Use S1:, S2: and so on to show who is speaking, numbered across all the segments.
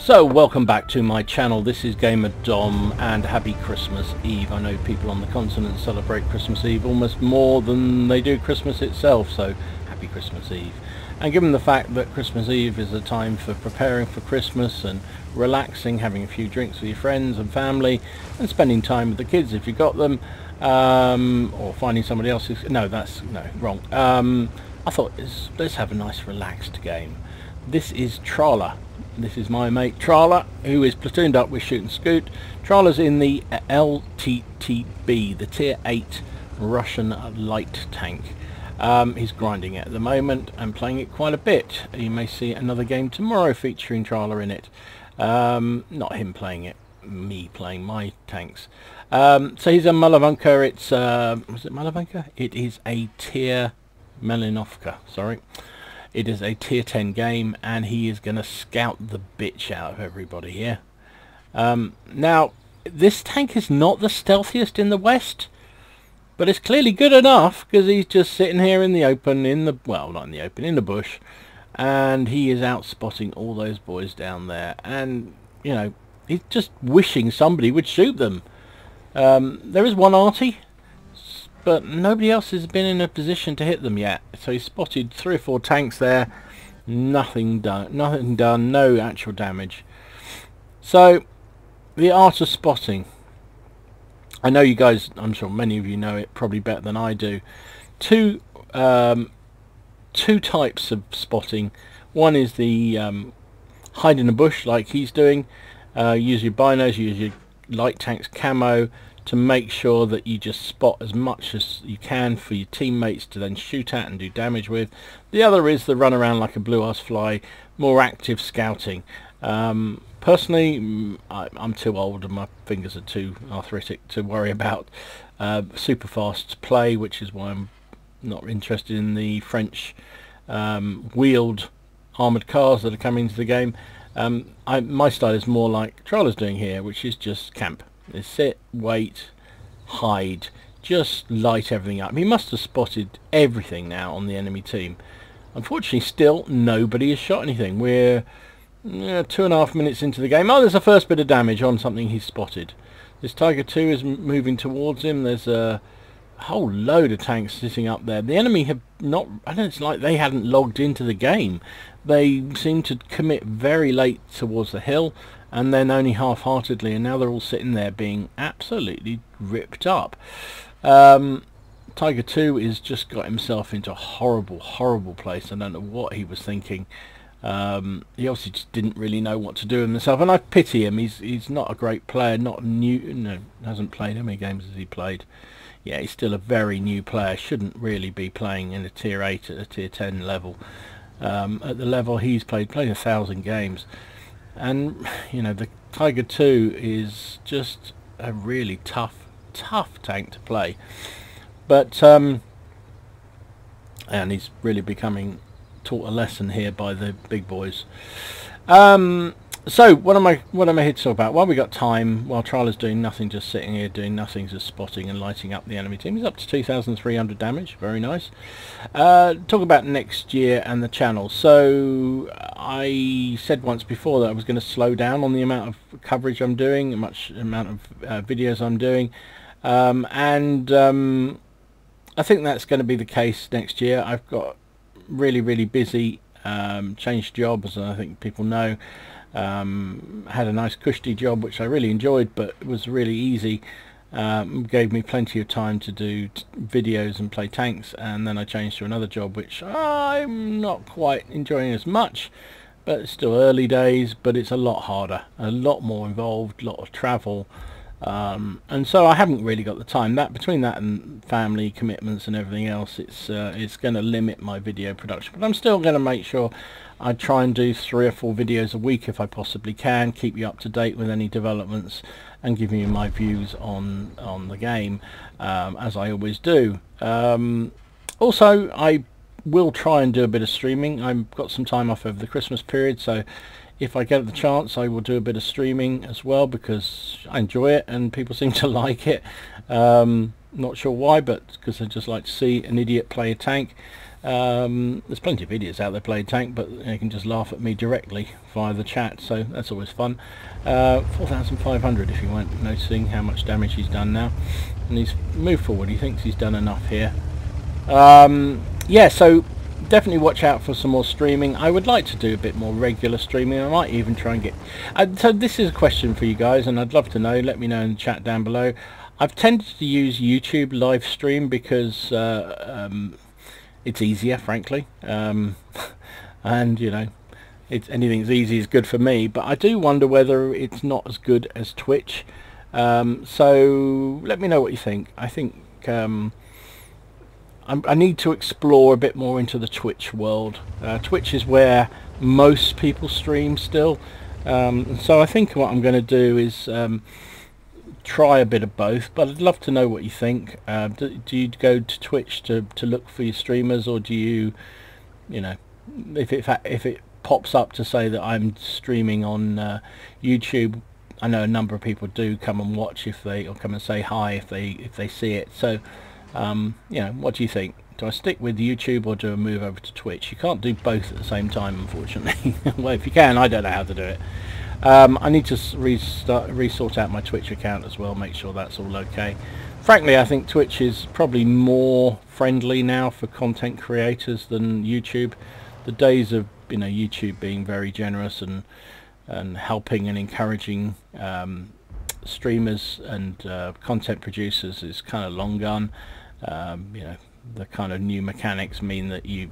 S1: So welcome back to my channel. This is Gamer Dom and happy Christmas Eve. I know people on the continent celebrate Christmas Eve almost more than they do Christmas itself, so happy Christmas Eve. And given the fact that Christmas Eve is a time for preparing for Christmas and relaxing, having a few drinks with your friends and family and spending time with the kids if you got them, or finding somebody else who's... No, wrong. I thought let's have a nice relaxed game. This is Trawler. This is my mate Trawler, who is platooned up with Shoot and Scoot. Trawler's in the LTTB, the Tier 8 Russian light tank. He's grinding it at the moment and playing it quite a bit. You may see another game tomorrow featuring Trawler in it. Not him playing it, me playing my tanks. So he's a Malavanka. It's was it Malavanka? It is a tier Malinovka, sorry. It is a tier 10 game, and he is going to scout the bitch out of everybody here. Now, this tank is not the stealthiest in the West, but it's clearly good enough because he's just sitting here in the open, well, not in the open, in the bush, and he is out spotting all those boys down there. And, you know, he's just wishing somebody would shoot them. There is one arty, but nobody else has been in a position to hit them yet. So he spotted 3 or 4 tanks there. Nothing done, no actual damage. So the art of spotting, I know you guys, I'm sure many of you know it probably better than I do. Two types of spotting. One is the hide in a bush like he's doing. Use your binos, use your light tanks camo to make sure that you just spot as much as you can for your teammates to then shoot at and do damage with. The other is the run around like a blue ass fly, more active scouting. Personally, I'm too old and my fingers are too arthritic to worry about super fast play, which is why I'm not interested in the French wheeled armoured cars that are coming into the game. My style is more like Trawler's doing here, which is just camp. Is sit, wait, hide, just light everything up. He must have spotted everything now on the enemy team. Unfortunately, still nobody has shot anything. We're 2.5 minutes into the game. Oh, there's a first bit of damage on something he's spotted. This Tiger 2 is moving towards him. There's a whole load of tanks sitting up there. The enemy have not... I don't know, it's like they hadn't logged into the game. They seem to commit very late towards the hill, and then only half-heartedly, and now they're all sitting there being absolutely ripped up. Tiger 2 has just got himself into a horrible place. I don't know what he was thinking. He obviously just didn't really know what to do with himself, and I pity him. He's not a great player, not new, no, hasn't played how many games has he played? Yeah, he's still a very new player, shouldn't really be playing in a tier 8 at a tier 10 level. At the level he's played 1,000 games. And, you know, the Tiger 2 is just a really tough tank to play. But, and he's really becoming taught a lesson here by the big boys. So what am I here to talk about? Well, we got time while Trawler's doing nothing, just sitting here doing nothing, just spotting and lighting up the enemy team. He's up to 2,300 damage, very nice. Talk about next year and the channel. So I said once before that I was going to slow down on the amount of coverage I'm doing, amount of videos I'm doing, and I think that's going to be the case next year. I've got really busy, changed jobs, and I think people know. Had a nice cushy job which I really enjoyed, but it was really easy. Gave me plenty of time to do videos and play tanks, and then I changed to another job which I'm not quite enjoying as much, but it's still early days, but it's a lot harder, a lot more involved, a lot of travel, and so I haven't really got the time. That between that and family commitments and everything else, it's going to limit my video production, but I'm still going to make sure I try and do 3 or 4 videos a week if I possibly can, keep you up to date with any developments and give you my views on the game, as I always do. Also, I will try and do a bit of streaming. I've got some time off over the Christmas period, so if I get the chance I will do a bit of streaming as well, because I enjoy it and people seem to like it. Not sure why, but because I just like to see an idiot play a tank. There's plenty of idiots out there playing tank, but they can just laugh at me directly via the chat, so that's always fun. 4,500 if you weren't noticing how much damage he's done now. And he's moved forward, he thinks he's done enough here. Yeah, so definitely watch out for some more streaming. I would like to do a bit more regular streaming. I might even try and get... so this is a question for you guys, and I'd love to know. Let me know in the chat down below. I've tended to use YouTube live stream because it's easier, frankly. And, you know, anything's easy is good for me. But I do wonder whether it's not as good as Twitch. So let me know what you think. I think... I need to explore a bit more into the Twitch world. Twitch is where most people stream still. So I think what I'm going to do is try a bit of both, but I'd love to know what you think. Do you go to Twitch to look for your streamers, or do you, you know, if it pops up to say that I'm streaming on YouTube, I know a number of people do come and watch or come and say hi if they see it. So you know, what do you think? Do I stick with YouTube or do I move over to Twitch? You can't do both at the same time, unfortunately. Well, if you can, I don't know how to do it. I need to resort out my Twitch account as well, make sure that's all okay. Frankly, I think Twitch is probably more friendly now for content creators than YouTube. The days of, you know, YouTube being very generous and helping and encouraging streamers and content producers is kind of long gone. You know, the kind of new mechanics mean that you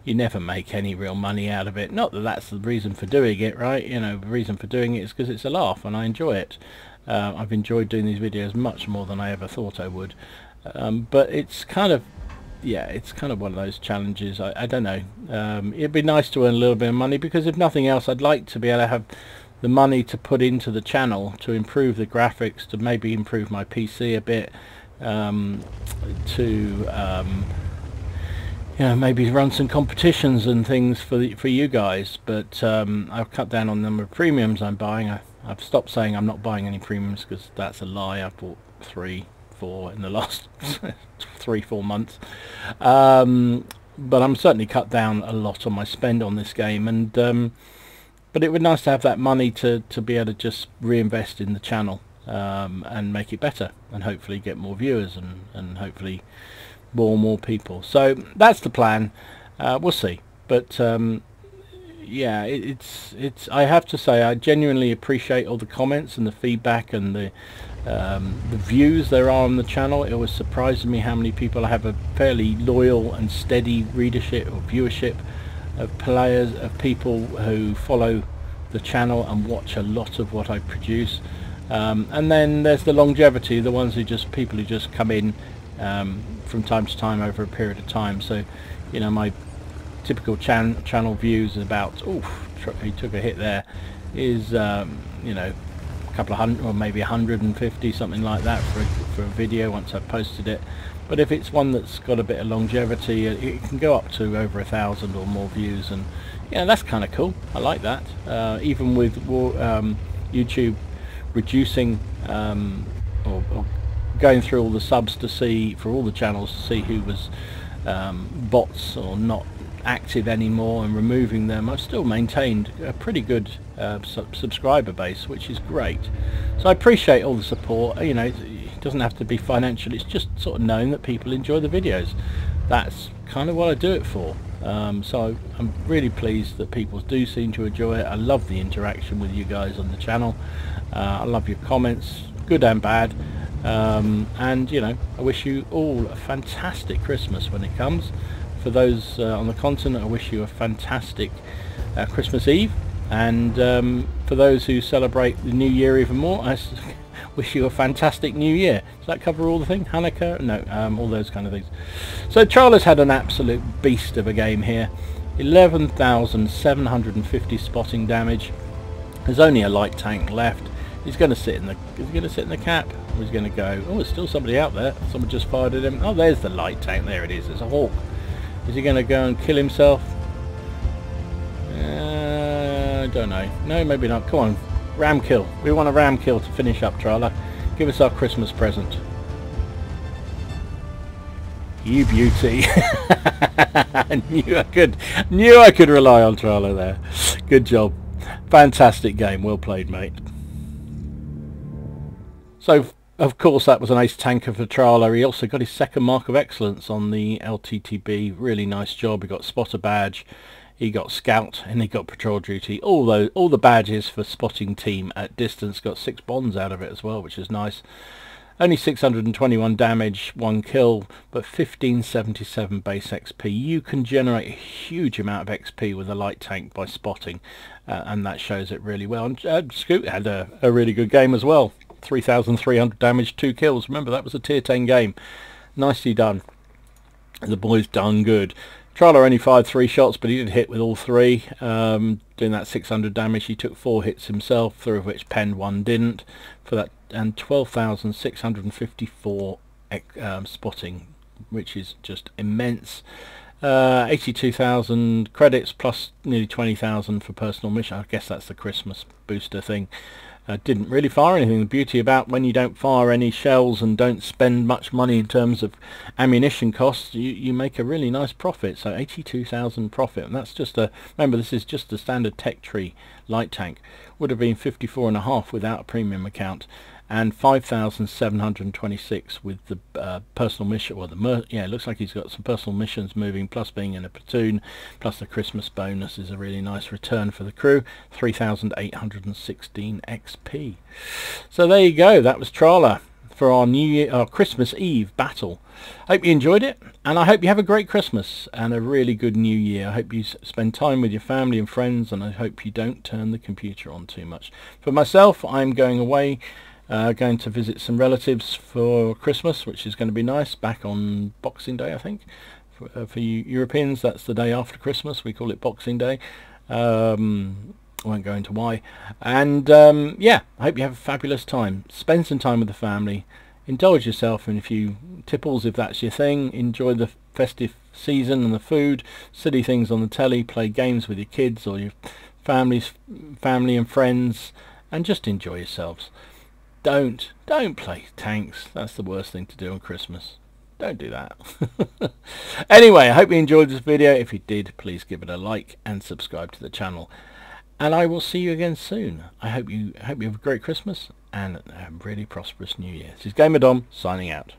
S1: never make any real money out of it. Not that that's the reason for doing it, right? You know, the reason for doing it is because it's a laugh and I enjoy it. I've enjoyed doing these videos much more than I ever thought I would. But it's kind of, yeah, it's kind of one of those challenges. I don't know. It'd be nice to earn a little bit of money, because if nothing else, I'd like to be able to have the money to put into the channel to improve the graphics, to maybe improve my PC a bit, to you know, maybe run some competitions and things for you guys. But I've cut down on the number of premiums I'm buying. I've stopped saying I'm not buying any premiums, because that's a lie. I've bought 3, 4 in the last 3-4 months. But I'm certainly cut down a lot on my spend on this game, and but it would be nice to have that money to be able to just reinvest in the channel and make it better, and hopefully get more viewers and hopefully more people. So that's the plan. We'll see. But yeah, it's I have to say, I genuinely appreciate all the comments and the feedback and the views there are on the channel. It always surprises me how many people I have a fairly loyal and steady readership or viewership of players, of people who follow the channel and watch a lot of what I produce. And then there's the longevity, the ones people who just come in from time to time over a period of time. So, you know, my typical channel views is about, he took a hit there, is you know, a couple of hundred or maybe 150, something like that for a video once I've posted it. But if it's one that's got a bit of longevity, it can go up to over 1,000 or more views, and yeah, that's kind of cool. I like that. Even with YouTube reducing or going through all the subs to see, for all the channels, to see who was bots or not active anymore, and removing them, I've still maintained a pretty good subscriber base, which is great. So I appreciate all the support. You know, it doesn't have to be financial, it's just sort of knowing that people enjoy the videos. That's kind of what I do it for. So I'm really pleased that people do seem to enjoy it. I love the interaction with you guys on the channel. I love your comments, good and bad. And you know, I wish you all a fantastic Christmas when it comes. For those on the continent, I wish you a fantastic Christmas Eve, and for those who celebrate the New Year even more, I wish you a fantastic New Year. Does that cover all the things? Hanukkah? No, all those kind of things. So Charlie's had an absolute beast of a game here. 11,750 spotting damage. There's only a light tank left. He's going to sit in the. Is he going to sit in the cap? Or he's going to go? Oh, there's still somebody out there. Someone just fired at him. Oh, there's the light tank. There it is. There's a hawk. Is he going to go and kill himself? I don't know. No, maybe not. Come on, ram kill. We want a ram kill to finish up, Trala. Give us our Christmas present. You beauty. I knew I could rely on Trala there. Good job. Fantastic game. Well played, mate. So, of course, that was an ace tanker for Trala. He also got his second mark of excellence on the LTTB. Really nice job. He got spotter badge, he got scout, and he got patrol duty. All the badges for spotting team at distance. Got 6 bonds out of it as well, which is nice. Only 621 damage, 1 kill, but 1577 base XP. You can generate a huge amount of XP with a light tank by spotting, and that shows it really well. And Scoot had a really good game as well. 3,300 damage, 2 kills. Remember, that was a tier 10 game. Nicely done. The boys done good. Trala only fired 3 shots, but he did hit with all 3. Doing that 600 damage, he took 4 hits himself, 3 of which penned, 1 didn't. For that, and 12,654 spotting, which is just immense. 82,000 credits plus nearly 20,000 for personal mission. I guess that's the Christmas booster thing. Didn't really fire anything. The beauty about when you don't fire any shells and don't spend much money in terms of ammunition costs, you make a really nice profit. So 82,000 profit, and that's just a, remember, this is just a standard tech tree light tank. Would have been 54.5 without a premium account, and 5,726 with the personal mission. Well, yeah, it looks like he's got some personal missions moving, plus being in a platoon, plus the Christmas bonus is a really nice return for the crew. 3,816 XP. So there you go. That was Trala for our Christmas Eve battle. Hope you enjoyed it, and I hope you have a great Christmas and a really good New Year. I hope you spend time with your family and friends, and I hope you don't turn the computer on too much. For myself, I'm going away. Going to visit some relatives for Christmas, which is going to be nice, back on Boxing Day, I think. For you Europeans, that's the day after Christmas. We call it Boxing Day. I won't go into why. And yeah, I hope you have a fabulous time. Spend some time with the family. Indulge yourself in a few tipples if that's your thing. Enjoy the festive season and the food. Silly things on the telly. Play games with your kids or your family and friends, and just enjoy yourselves. Don't play tanks. That's the worst thing to do on Christmas. Don't do that. Anyway, I hope you enjoyed this video. If you did, please give it a like and subscribe to the channel. And I will see you again soon. I hope you have a great Christmas and a really prosperous New Year. This is Gamer Dom signing out.